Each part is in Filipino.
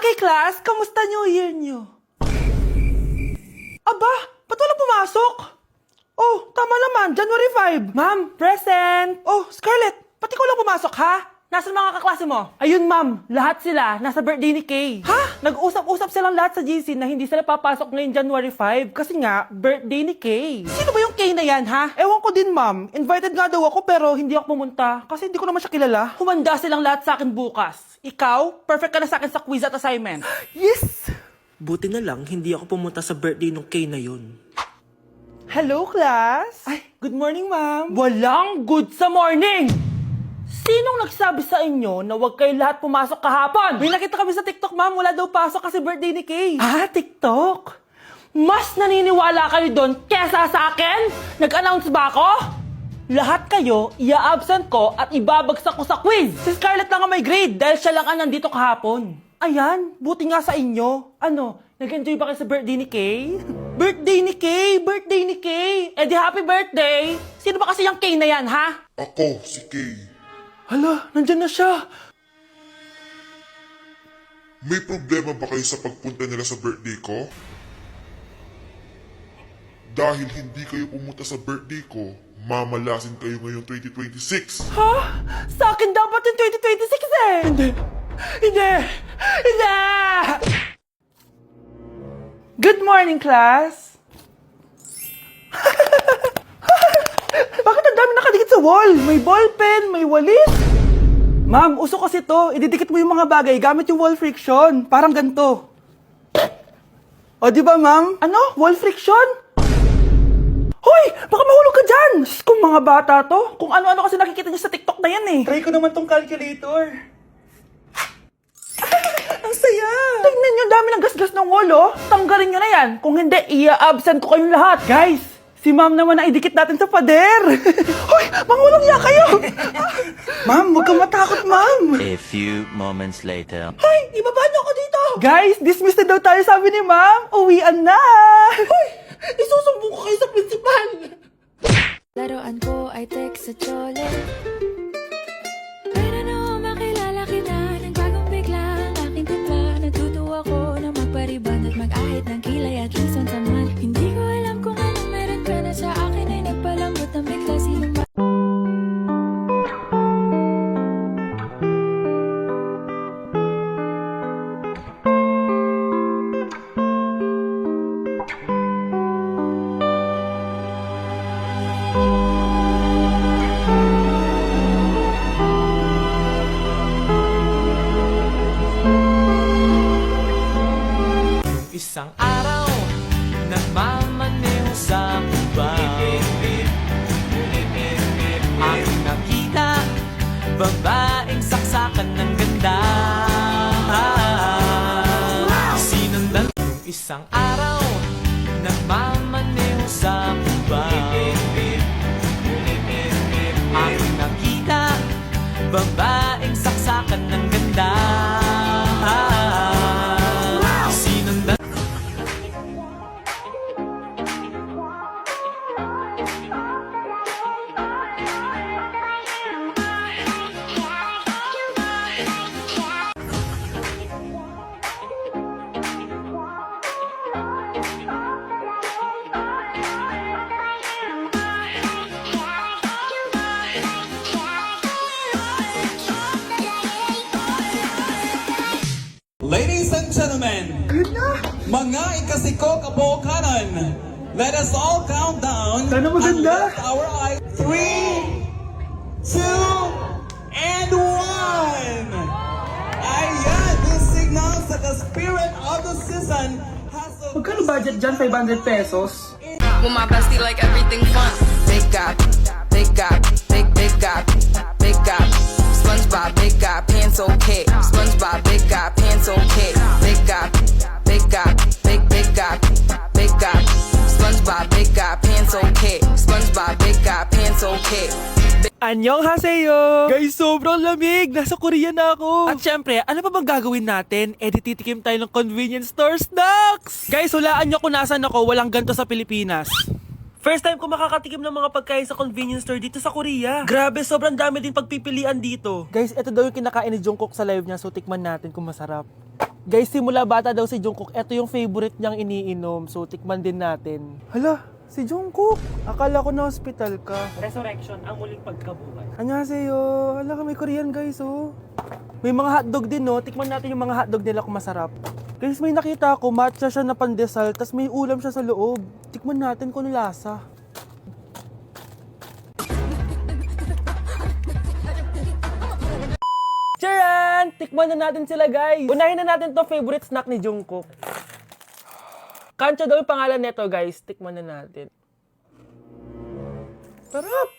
Okay, class, kamusta New Year nyo? Aba, ba't wala pumasok? Oh, tama naman, January 5. Ma'am, present! Oh, Scarlett, pati ko lang pumasok, ha? Nasaan mga kaklase mo? Ayun, ma'am, lahat sila nasa birthday ni Kay. Ha? Nag-usap-usap silang lahat sa GC na hindi sila papasok ngayong January 5 kasi nga, birthday ni Kay. Sino ba yung Kay na yan, ha? Ewan ko din, ma'am. Invited nga daw ako pero hindi ako pumunta kasi hindi ko naman siya kilala. Humanda silang lahat sa akin bukas. Ikaw, perfect ka na sa akin sa quiz at assignment. Yes! Buti na lang, hindi ako pumunta sa birthday nung Kay na yun. Hello, class? Ay, good morning, ma'am. Walang good sa morning! Sinong nagsabi sa inyo na huwag kayo lahat pumasok kahapon? May nakita kami sa TikTok, ma'am. Wala daw pasok kasi birthday ni Kay. Ah, TikTok? Mas naniniwala kayo doon kesa sa akin? Nag-announce ba ako? Lahat kayo, ia-absent ko at ibabagsak ko sa quiz. Si Scarlett lang ang may grade dahil siya lang ang nandito kahapon. Ayan, buti nga sa inyo. Ano, nag-enjoy ba kayo sa birthday ni Kay? Birthday ni Kay! Birthday ni Kay! Eh di happy birthday! Sino ba kasi yung Kay na yan, ha? Ako, si Kay. Hala, nandyan na siya. May problema ba kayo sa pagpunta nila sa birthday ko? Dahil hindi kayo pumunta sa birthday ko, mamalasin kayo ngayong 2026. Ha? Sa akin dapat yung 2026 eh! Hindi! Hindi! Hindi! Good morning, class! Bakit ang dami nakadikit sa wall? May ballpen, may walis. Ma'am, uso kasi to. Ididikit mo yung mga bagay gamit yung wall friction. Parang ganito. O, di ba, ma'am? Ano? Wall friction? Hoy! Baka mahulog ka dyan! Kung mga bata to, kung ano-ano kasi nakikita niyo sa TikTok na yan eh. Try ko naman tong calculator. Ang saya! Tingnan niyo, dami ng gasgas ng wall, oh. Tanggalin niyo na yan. Kung hindi, ia-absent ko kayong lahat. Guys, si ma'am naman na idikit natin sa pader. Hoy! Mangulong niya kayo! Ma'am, huwag kang matakot, ma'am. A few moments later. Hoy! Ibaba niyo ako dito! Guys, dismiss na daw tayo, sabi ni ma'am. Uwian na! Hoy! Isusumbong ko kayo sa principal! Laruan ko ay text sa chole. Pero no, makilala kita ng bagong bigla ang aking timpla. Natutuwa ko na magpariban at mag-ahit ng kilay at lison sa man. Hindi ko alam kung anong meron ka na sa akin ay nagpalambot ng bigla. Sinong ba? Isang araw, nagmamaneho sa kuba. Aking nakita, babaeng saksakan ng ganda. Sinundan nung isang araw, nagmamaneho sa kuba. Aking nakita, babaeng saksakan ng ganda. Sinundan Ladies and gentlemen, mga ikasiko kabukanan, let us all count down Sana and maganda. lift our eyes. 3, 2, and 1! Ayan, this signals that the spirit of the season has a... Magkano budget dyan? 500 pesos? With my bestie, like everything fun. Big guy, big guy, big guy, big guy. SpongeBob, big guy, pants okay. SpongeBob, big guy, pants okay. Big guy, big guy, big guy, big guy. SpongeBob, big guy, pants okay. SpongeBob, big guy, pants okay. Annyeonghaseyo! Guys, sobrang lamig! Nasa Korea na ako! At syempre, ano pa bang gagawin natin? Eh, di titikim tayo ng convenience store snacks! Guys, hulaan nyo kung nasan ako, walang ganto sa Pilipinas. First time ko makakatikim ng mga pagkain sa convenience store dito sa Korea. Grabe, sobrang dami din pagpipilian dito. Guys, ito daw yung kinakain ni Jungkook sa live niya, so tikman natin kung masarap. Guys, simula bata daw si Jungkook, ito yung favorite niyang iniinom. So, tikman din natin. Hala, si Jungkook. Akala ko na hospital ka. Resurrection, ang muling pagkabuhay. Annyeonghaseyo. Hala, may Korean guys, oh. May mga hotdog din, no? Tikman natin yung mga hotdog nila kung masarap. Guys, may nakita ako, matcha siya na pandesal, tas may ulam siya sa loob. Tikman natin kung ano lasa. Charan! Tikman na natin sila, guys. Unahin na natin to favorite snack ni Jungkook. Kancha daw yung pangalan nito, guys. Tikman na natin. Sarap!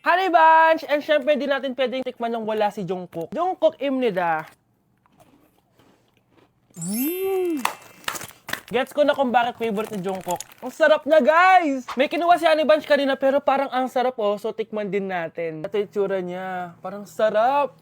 Honey Bunch! And syempre, di natin pwedeng tikman nang wala si Jungkook. Jungkook imnida. Gets ko na kung bakit favorite ni Jungkook. Ang sarap na, guys! May kinuha si Honey Bunch kanina, pero parang ang sarap, oh. So, tikman din natin. Ito yung tsura niya. Parang sarap.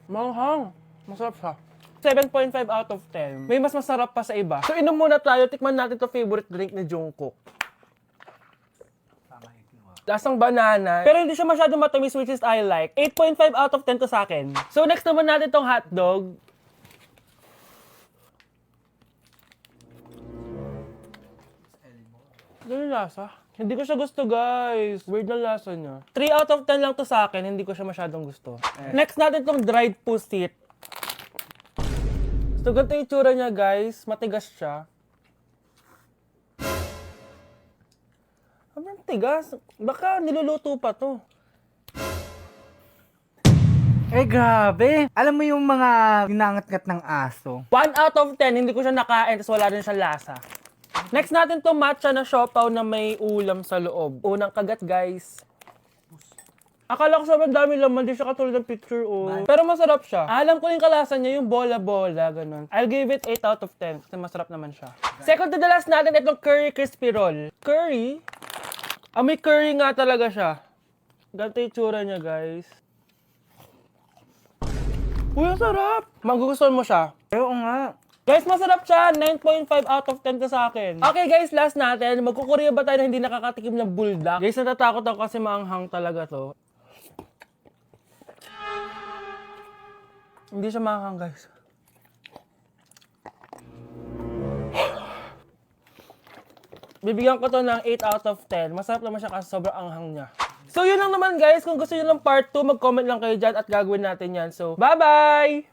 Manghang. Masarap siya. 7.5 out of 10. May mas masarap pa sa iba. So, inom muna tayo. Tikman natin to favorite drink ni Jungkook. Lasang banana. Pero hindi siya masyadong matamis, which is I like. 8.5 out of 10 to sa akin. So, next naman natin tong hotdog. Ano yung lasa? Hindi ko siya gusto, guys. Weird na lasa niya. 3 out of 10 lang to sa akin. Hindi ko siya masyadong gusto. Next natin tong dried pusit. So, ganito yung itsura niya, guys. Matigas siya. Sobrang tigas. Baka niluluto pa to. Eh, grabe. Alam mo yung mga ginangat-ngat ng aso? 1 out of 10, hindi ko siya nakain, tapos wala rin siyang lasa. Next natin to matcha na siopaw na may ulam sa loob. Unang kagat, guys. Akala ko sobrang dami laman, di siya katulad ng picture, oh. Pero masarap siya. Alam ko yung kalasa niya, yung bola-bola, ganun. I'll give it 8 out of 10, kasi masarap naman siya. Second to the last natin, itong curry crispy roll. Curry? May curry nga talaga siya. Ganito yung tsura niya, guys. Uy, ang sarap! Magugustuhan mo siya. Oo nga. Guys, masarap siya. 9.5 out of 10 ka sa akin. Okay guys, last natin. Magkukurya ba tayo na hindi nakakatikim ng buldak? Guys, natatakot ako kasi maanghang talaga to. Hindi siya maanghang, guys. Bibigyan ko to ng 8 out of 10. Masarap naman siya kasi sobrang anghang niya. So yun lang naman, guys. Kung gusto nyo ng part 2, mag-comment lang kayo dyan at gagawin natin yan. So, bye-bye!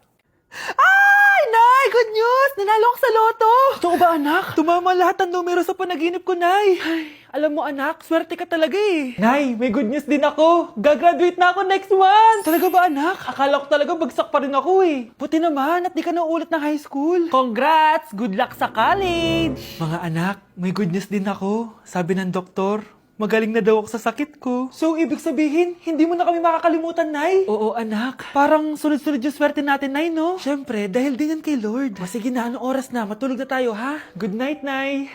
Ay, Nay! Good news! Nanalo ako sa loto! Totoo ba, anak? Tumama lahat ng numero sa panaginip ko, Nay. Ay, alam mo, anak, swerte ka talaga eh. Nay, may good news din ako. Gagraduate na ako next month. Talaga ba, anak? Akala ko talaga bagsak pa rin ako eh. Buti naman at di ka na ulit ng high school. Congrats! Good luck sa college! Mga anak, may good news din ako. Sabi ng doktor, magaling na daw ako sa sakit ko. So, ibig sabihin, hindi mo na kami makakalimutan, Nay? Oo, anak. Parang sunod-sunod yung swerte natin, Nay, no? Siyempre, dahil din yan kay Lord. O sige na, anong oras na? Matulog na tayo, ha? Good night, Nay.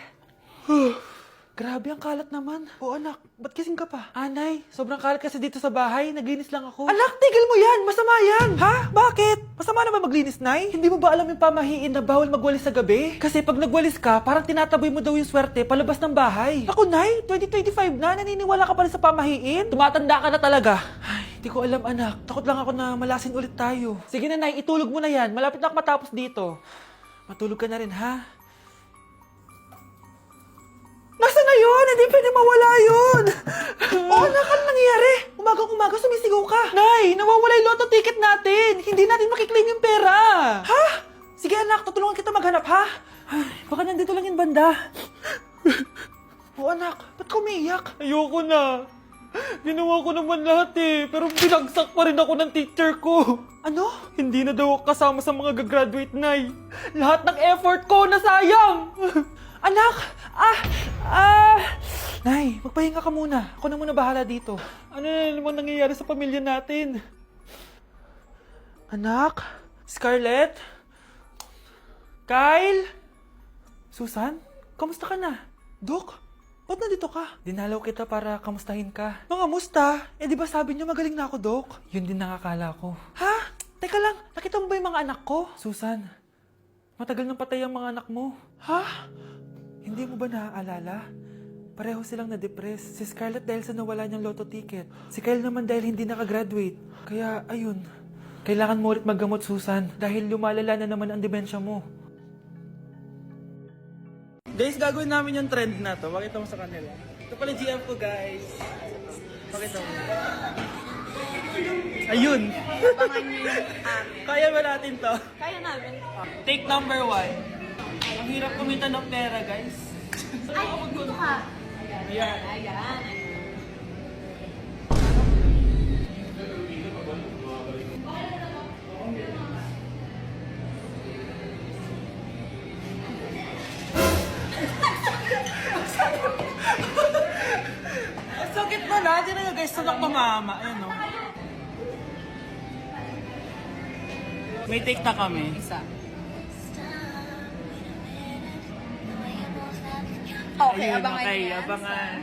Grabe, ang kalat naman. O anak, ba't kasing ka pa? Nay, sobrang kalat kasi dito sa bahay. Naglinis lang ako. Anak, tigil mo yan! Masama yan! Ha? Bakit? Masama na ba maglinis, Nay? Hindi mo ba alam yung pamahiin na bawal magwalis sa gabi? Kasi pag nagwalis ka, parang tinataboy mo daw yung swerte palabas ng bahay. Ako, Nay, 2025 na, naniniwala ka pa rin sa pamahiin? Tumatanda ka na talaga. Ay, hindi ko alam, anak. Takot lang ako na malasin ulit tayo. Sige na, Nay, itulog mo na yan. Malapit na ako matapos dito. Matulog ka na rin, ha? Nasaan na yun? Hindi pwede mawala yun! Anak, ano nangyayari? Umagang-umaga sumisigaw ka. Nay, nawawala yung lotto ticket natin. Hindi natin makiklaim yung pera. Ha? Sige anak, tutulungan kita maghanap, ha? Ay, baka nandito lang yung banda. Anak, ba't ka umiiyak? Ayoko na. Ginawa ko naman lahat eh, pero binagsak pa rin ako ng teacher ko. Ano? Hindi na daw ako kasama sa mga gagraduate, Nay. Lahat ng effort ko nasayang. Anak! Nay, magpahinga ka muna. Ako na muna bahala dito. Ano na naman nangyayari sa pamilya natin? Anak? Scarlett? Kyle? Susan? Kamusta ka na? Dok? Ba't nandito ka? Dinalaw kita para kamustahin ka. Mga musta? Eh di ba sabi niyo magaling na ako, Dok? Yun din nakakala ko. Ha? Teka lang, nakita mo ba yung mga anak ko? Susan, matagal nang patay ang mga anak mo. Ha? Hindi mo ba naaalala? Pareho silang na-depress. Si Scarlett dahil sa nawala niyang lotto ticket. Si Kyle naman dahil hindi nakagraduate. Kaya, ayun. Kailangan mo ulit maggamot, Susan, dahil lumalala na naman ang demensya mo. Guys, gagawin namin yung trend na to. Pakita mo sa kanila. Ito pala GF ko, guys. Pakita mo. Ayun. Kaya ba natin to? Kaya namin. Take number 1. Ang hirap kumita ng pera, guys. Ay, dito ka. Ayan. Ayan. Ang sakit na natin na guys. Sunak pa mama. Ayan o. May take na kami. Isa. Okay, Ayun, abangan okay, yan. abangan.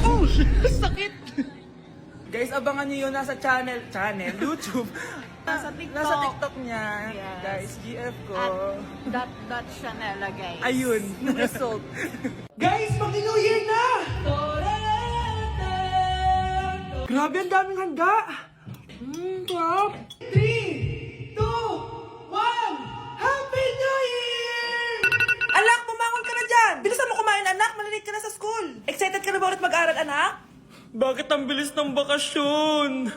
Oh, sakit! Guys, abangan nyo yun nasa channel, YouTube. Nasa TikTok. Nasa TikTok niya. Yes. Guys, GF ko. At that Chanela, guys. Ayun. Yung result. Guys, mag-New Year na! Grabe, ang daming handa! Top! 3, 2, 1, Happy New Year! Anak, bumangon ka na dyan! Bilisan mo kumain, anak! Malilate ka na sa school! Excited ka na ba ulit mag-aral, anak? Bakit ang bilis ng bakasyon?